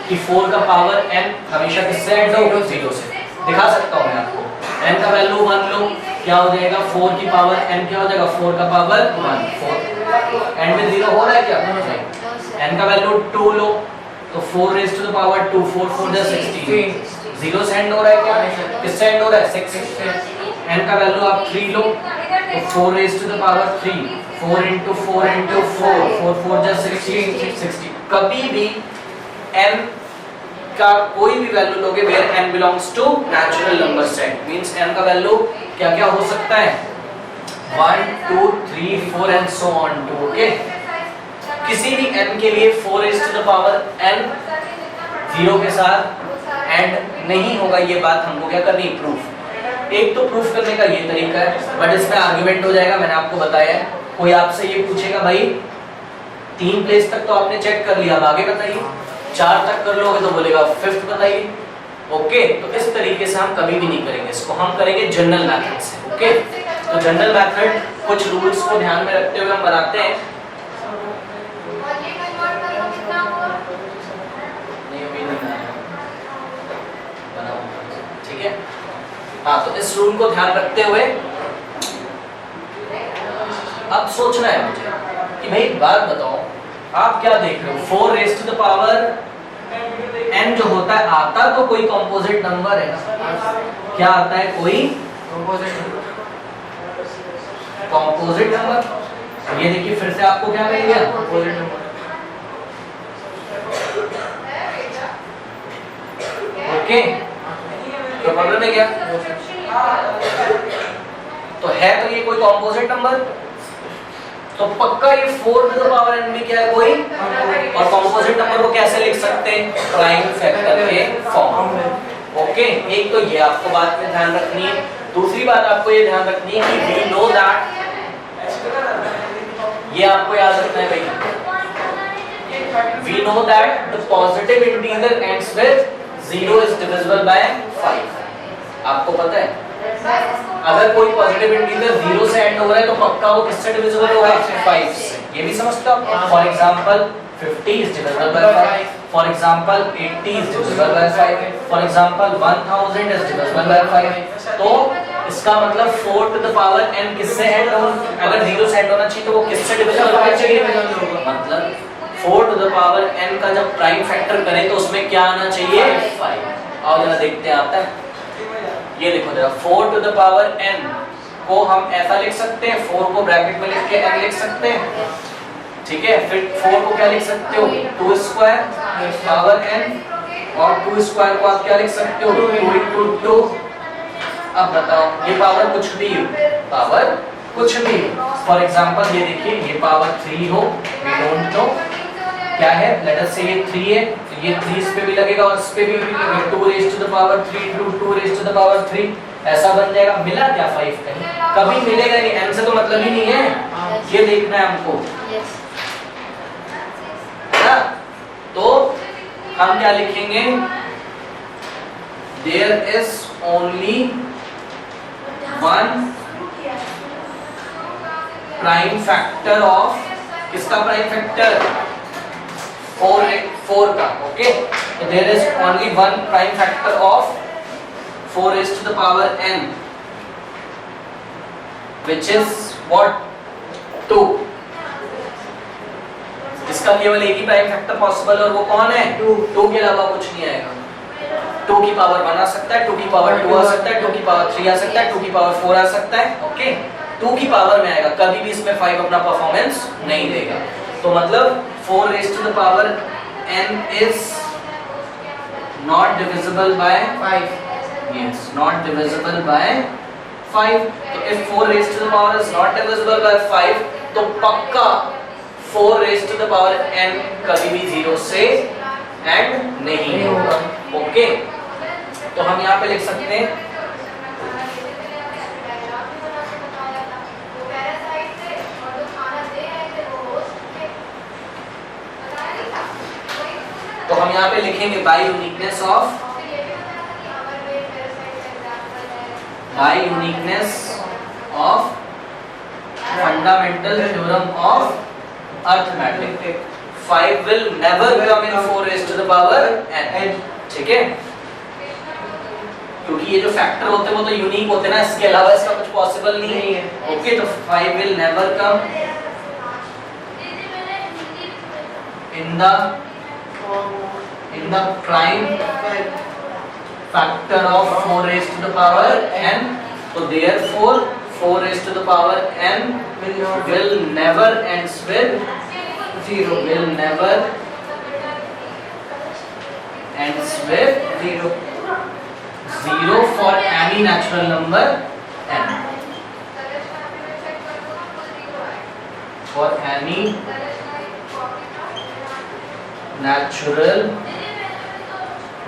कि 4 का power n हमेशा किससे ऐड हो? 0 से। दिखा सकता हूँ मैं आपको। n का वैल्यू 1 लो, क्या हो जाएगा? 4 की पावर n क्या हो जाएगा? 4 का पावर 1, 4 एंड में 0 हो रहा है क्या? n का वैल्यू 2 लो, तो 4 रेज़ टू द पावर 2, 4 4 जा 16, 0 से एंड हो रहा है क्या? किससे एंड हो रहा है? 6 से। n का वैल्यू आप 3 लो, तो 4 raise to the power 3, 4 into 4 into 4, 4 4 जा 16, 60। कभी भी n का कोई भी वैल्यू लोगे where n belongs to natural number set, means n का वैल्यू क्या क्या हो सकता है? 1 2 3 4 and so on to. Okay, किसी भी n के लिए 4 raise to the power n 0 के साथ एंड नहीं होगा। ये बात हमको क्या करनी? प्रूफ। एक तो प्रूफ करने का ये तरीका है, बट इसमें आर्गुमेंट हो जाएगा, मैंने आपको बताया है। कोई आपसे ये पूछेगा भाई 3 प्लेस तक तो आपने चेक कर लिया, अब आगे बताइए। 4 तक कर लोगे तो बोलेगा 5th बताइए। ओके, तो इस तरीके से हम कभी भी नहीं करेंगे इसको, हम करेंगे जनरल मेथड से। ओके, तो जनरल मेथड कुछ रूल्स को ध्यान में रखते हुए हम बनाते हैं। ठीक है, हाँ, तो इस रूल को ध्यान रखते हुए अब सोचना है मुझे कि भाई एक बात बताओ, आप क्या देख रहे हो? 4 raise to the power n जो होता है, आता तो कोई कंपोजिट नंबर है ना? क्या आता है? कोई कंपोजिट नंबर। ये देखिए फिर से आपको क्या मिल गया? Composite number. ओके, तो प्रॉब्लम है क्या? तो है तो ये कोई कंपोजिट नंबर, तो पक्का ये 4 टू द पावर n में क्या है? कोई। और कंपोजिट नंबर को कैसे लिख सकते हैं? प्राइम फैक्टर के फॉर्म में। ओके, एक तो ये आपको बात में ध्यान रखनी है। दूसरी बात आपको ये ध्यान रखनी है कि वी नो दैट, ये आपको याद रखना है भाई, we know that the positive integer ends with 0 is divisible by 5। आपको पता है अगर कोई पॉजिटिव इंटीजर 0 से एंड हो रहा है तो पक्का वो किससे डिविजिबल होगा? 5 से। ये भी समझते हो? For example 50 is divisible by 5, for example 80 is divisible by 5, for example 1000 is divisible by 5। तो इसका मतलब 4 to the power n किससे एंड हो? अगर 0 से एंड होना चाहिए तो वो किससे डिविजिबल होना चाहिए? मतलब 4 to the power n का जब प्राइम फैक्टर करें तो उसमें क्या आना चाहिए? 5। आओ जरा देखते हैं आता है। ये देखो जरा, 4 to the power n को हम ऐसा लिख सकते हैं, 4 को ब्रैकेट में लिख के n लिख सकते हैं। ठीक है, फिर 4 को क्या लिख सकते हो? 2 स्क्वायर पावर n, और 2 स्क्वायर को आप क्या लिख सकते हो? 2 into 2। अब बताओ ये पावर कुछ भी हो, पावर कुछ भी। फॉर एग्जांपल ये देखिए, ये पावर 3 हो, वी डोंट नो क्या है, लेट अस से ये 3 है, तो ये 3 इस पे भी लगेगा और इस पे भी लगेगा। 2 raise to the power 3 into 2 raise to the power 3 ऐसा बन जाएगा। मिला क्या 5? कहीं कभी मिलेगा नहीं, n से तो मतलब ही नहीं है। ये देखना है हमको, तो हम क्या लिखेंगे? There is only one prime factor of, किसका प्राइम फैक्टर? 4 का। ओके, तो there is only one prime factor of 4 raised to the power n, which is what? 2। इसका केवल एक ही प्राइम फैक्टर पॉसिबल और वो कौन है? 2 के अलावा कुछ नहीं आएगा। 2 की पावर 1 आ सकता है, 2 की पावर 2 आ सकता है, 2 की पावर 3 आ सकता है, 2 की पावर 4 आ सकता है। ओके, 2 की पावर में आएगा, कभी भी इसमें 5 अपना परफॉर्मेंस नहीं देगा। तो मतलब 4 raised to the power n is not divisible by 5। yes, not divisible by 5। तो if 4 raised to the power is not divisible by 5 तो पक्का 4 raised to the power n कभी भी 0 से एंड नहीं होगा। ओके, तो हम यहाँ पे लिख सकते हैं तो हम यहाँ पे लिखेंगे by uniqueness of fundamental theorem of arithmetic 5 will never come in 4 raised to the power n, ठीक है, क्योंकि ये जो फैक्टर होते हैं वो तो यूनिक होते हैं ना, इसके अलावा इसका कुछ पॉसिबल नहीं है। ओके, तो 5 will never come in the prime factor of 4 raised to the power n, so therefore 4 raised to the power n will never ends with 0, will never ends with 0 for any natural number n, for any natural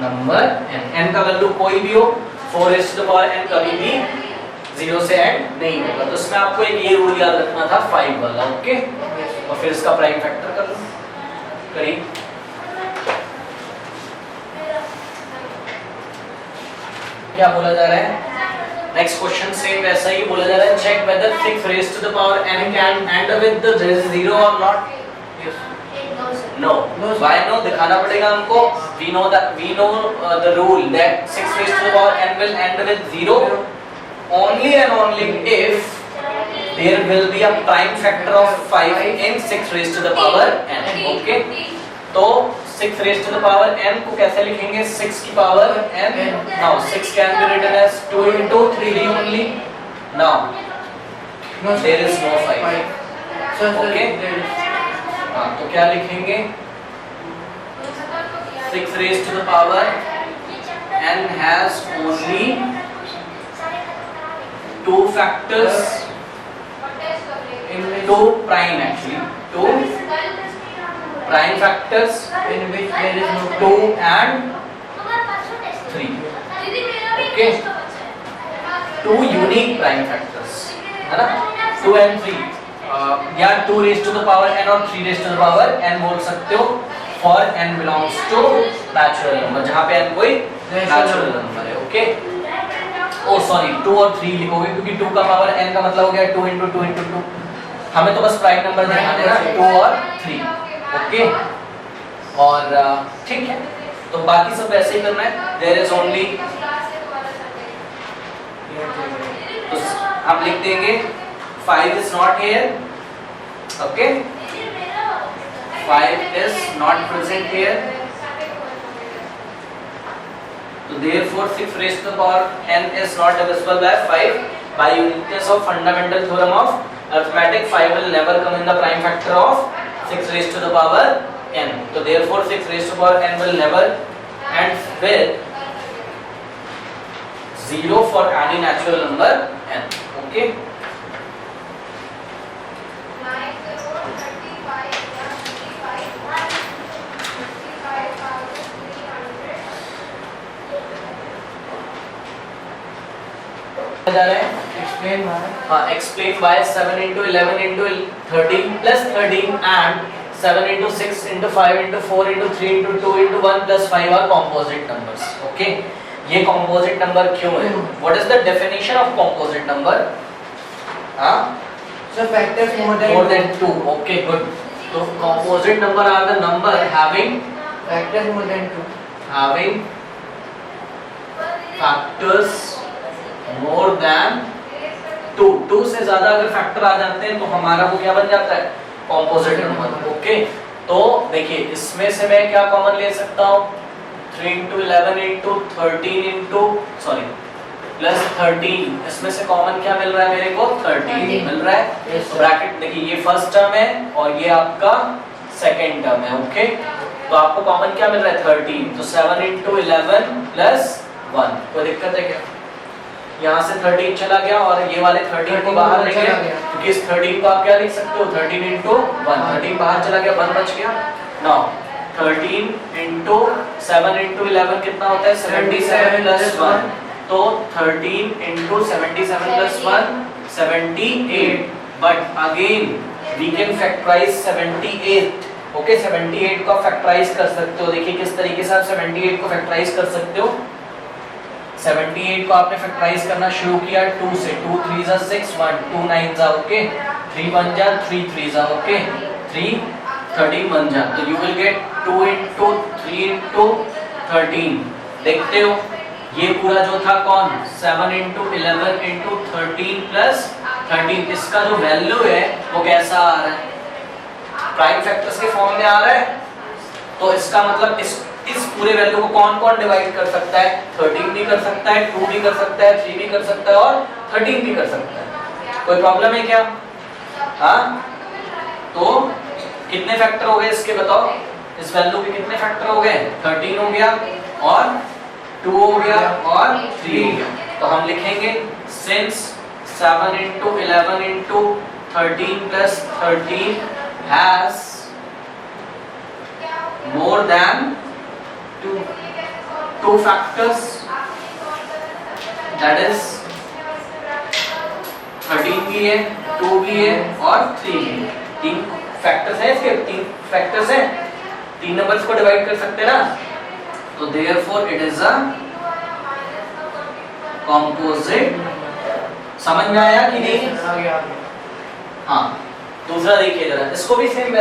number n का value कोई भी हो 4 raised to the power n कभी भी 0 से and नहीं होगा। तो इसमें आपको एक ये रूल याद रखना था 5 वाला। ओके, और फिर इसका प्राइम फैक्टर कर लो, करिए। क्या बोला जा रहा है, नेक्स्ट क्वेश्चन सेम वैसा ही बोला जा रहा है, check whether 6 raised to the power n can end with the 0 और नॉट। No. Why no? दिखाना पड़ेगा हमको। We know the rule that 6 raised to the power n will end with 0 only and only if there will be a prime factor of 5 in 6 raised to the power n. Okay? तो 6 raised to the power n को कैसे लिखेंगे? 6 की power n. Now 6 can be written as 2 into 3 only. Now there is no 5. Okay? हाँ, तो क्या लिखेंगे? 6 raised to the power n has only 2 factors in 2 prime actually 2 prime factors in which there is no 2 and 3. Okay, 2 unique prime factors है ना, 2 and 3 या 2 raised to the power n और 3 raised to the power n बोल सकते हो for n belongs to natural number, जहाँ पे n कोई natural number है। ओके, ओ सॉरी 2 और 3 लिखोगे क्योंकि 2 का पावर n का मतलब हो गया 2 into 2 into 2, हमें तो बस प्राइम नंबर दिखाने ना 2 और 3। ओके, और ठीक है, तो बाकी सब वैसे ही करना है। देयर इज ओनली, तो हम लिख देंगे 5 is not here. Okay, 5 is not present here. So therefore 6 raised to the power n is not divisible by 5. By uniqueness of fundamental theorem of arithmetic, 5 will never come in the prime factor of 6 raised to the power n. So therefore 6 raised to the power n will never end with 0 for any natural number n. Okay. जा रहे हैं, explain why 7 into 11 into 13 plus 13 and 7 into 6 into 5 into 4 into 3 into 2 into 1 plus 5 are composite numbers. Okay, ये composite number क्यों है? What is the definition of composite number? हाँ, so factors more than 2. Okay, good. So composite number are the number having factors more than 2, having factors more than 2. 2 से ज्यादा अगर factor आ जाते हैं तो हमारा वो क्या बन जाता है? Composite number. ओके, तो देखिए इसमें से मैं क्या कॉमन ले सकता हूँ? 3 into 11 into 13 into sorry plus 13, इसमें से कॉमन क्या मिल रहा है मेरे को? 13 मिल रहा है। तो ब्रैकेट देखिए, ये फर्स्ट टर्म है और ये आपका सेकेंड टर्म है। ओके, तो आपको कॉमन क्या मिल रहा है? 13। तो 7 into 11 plus 1, कोई दिक्कत है क्या? यहाँ से 13 चला गया और ये वाले 13 को बाहर ले गया, क्योंकि इस 13 को आप क्या लिख सकते हो? 13 into 1, 13 बाहर चला गया, 1 बच गया। नाउ 13 into 7 into 11 कितना होता है? 77 plus 1, तो 13 into 77 plus 1 78, but again we can factorize 78। Okay, 78 को फैक्टराइज कर सकते हो। देखिए किस तरीके से आप 78 को फैक्टराइज कर सकते हो। 78 को आपने फैक्टराइज करना शुरू किया 2 से, 2 3 6 1 2 9 ओके, 3 1 3 3 ओके, 3 13 बन जाए तो you will get 2 into 3 into 13। देखते हो ये पूरा जो था कौन 7 into 11 into 13 plus 13, इसका जो वैल्यू है वो कैसा आ रहा है, प्राइम फैक्टर्स के फॉर्म में आ रहा है। तो इसका मतलब इस पूरे वैल्यू को कौन कौन डिवाइड कर सकता है, 13 भी कर सकता है, 2 भी कर सकता है, 3 भी कर सकता है और 13 भी कर सकता है। कोई प्रॉब्लम है क्या? हाँ, तो कितने फैक्टर हो गए इसके बताओ, इस वैल्यू के कितने फैक्टर हो गए, 13 हो गया और 2 हो गया और 3 हो गया। तो हम लिखेंगे since 7 into 11 into 13 plus 13 has more than two factors, that is 13 भी है, 2 भी है और 3 भी है। 3 फैक्टर्स हैं इसके, 3 फैक्टर्स हैं, 3 नंबर्स को डिवाइड कर सकते हैं ना। तो therefore it is a composite. समझ में आया कि नहीं? हाँ, दूसरा देखिए जरा, इसको भी सेम